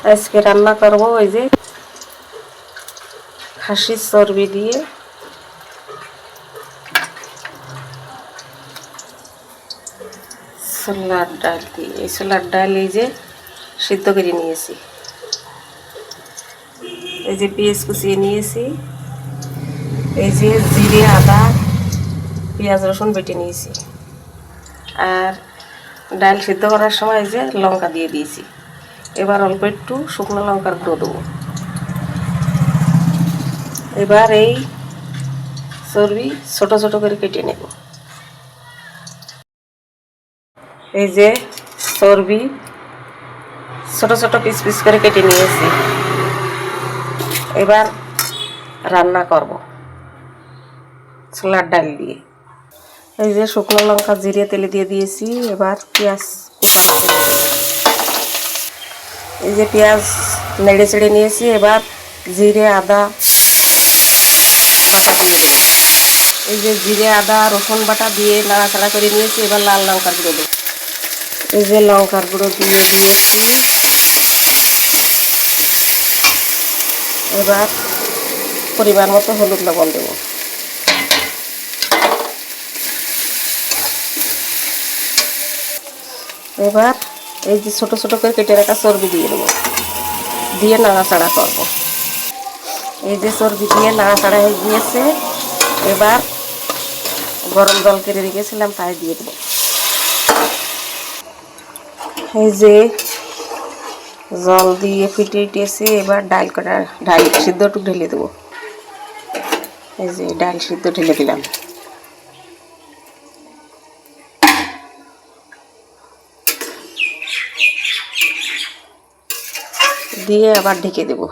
আজকে রান্না করব ওই যে খাসির চর্বি দিয়ে ছোলার ডাল দিয়ে। এই ছোলার ডাল এই যে সিদ্ধ করে নিয়েছি, এই যে পেঁয়াজ কুচিয়ে নিয়েছি, এই যে জিরে আদা পেঁয়াজ রসুন বেটে নিয়েছি, আর ডাল সিদ্ধ করার সময় এই যে লঙ্কা দিয়ে দিয়েছি। এবার অল্প একটু শুকনো লঙ্কার গুঁড়ো দেবো। এবার এই চর্বি ছোট ছোট করে কেটে নেব। এই যে চর্বি ছোট ছোট পিস পিস করে কেটে নিয়েছি। এবার রান্না করব ছোলার ডাল দিয়ে। এই যে শুকনো লঙ্কা জিরে তেলে দিয়ে দিয়েছি। এবার পেঁয়াজ এই যে পেঁয়াজ নেড়ে চেড়ে নিয়েছি। এবার জিরে আদা বাটা দিয়ে দেবো। এই যে জিরে আদা রসুন বাটা দিয়ে নাড়াচাড়া করে নিয়েছি। এবার লাল লঙ্কার গুঁড়ো দেবো। এই যে লঙ্কার গুঁড়ো দিয়ে দিয়েছি। এবার পরিমাণ মতো হলুদ লবণ দেবো। এবার এই যে ছোট ছোট করে কেটে রাখা চর্বি দিয়ে দেবো, দিয়ে নাড়াচাড়া করবো। এই যে চর্বি দিয়ে নাড়াচাড়া হয়ে গিয়েছে। এবার গরম জল কেটে রেখেছিলাম তাই দিয়ে দেবো। এই যে জল দিয়ে ফুটে উঠেছে। এবার ডাল সিদ্ধটুকু ঢেলে দেবো। এই যে ডাল সিদ্ধ ঢেলে দিলাম। দিয়ে আবার ঢেকে দেব।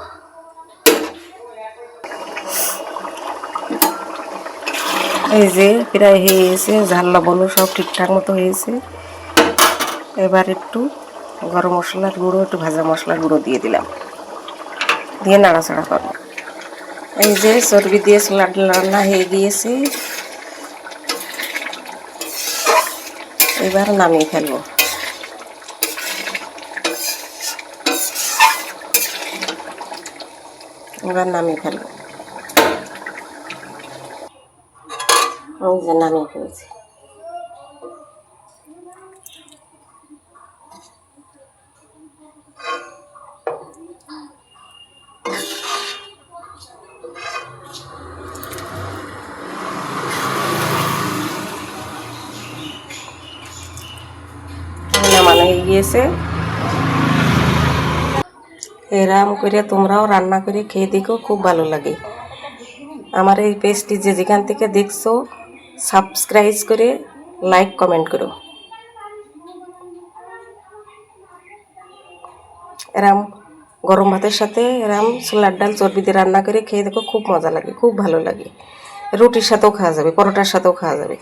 এই যে প্রায় হয়ে গেছে, ঝাল লবণও সব ঠিকঠাক মতো হয়েছে। এবার একটু গরম মশলার গুঁড়ো, একটু ভাজা মশলার গুঁড়ো দিয়ে দিলাম, দিয়ে নাড়াচাড়া করব। এই যে চর্বি দিয়ে ছোলার ডাল রান্না হয়ে গিয়েছে। এবার নামিয়ে ফেলবো। এবার নামিয়ে ফেলবো। ওই যে নামিয়ে ফেলছি। নামানো হয়ে গিয়েছে। এরকম করে তোমরাও রান্না করে খেয়ে দেখো, খুব ভালো লাগে। আমার এই পেজটি যে যেখান থেকে দেখছো সাবস্ক্রাইব করে লাইক কমেন্ট করো। এরম গরম ভাতের সাথে এরম ছোলার ডাল চর্বি দিয়ে রান্না করে খেয়ে দেখো, খুব মজা লাগে, খুব ভালো লাগে। রুটির সাথেও খাওয়া যাবে, পরোটার সাথেও খাওয়া যাবে।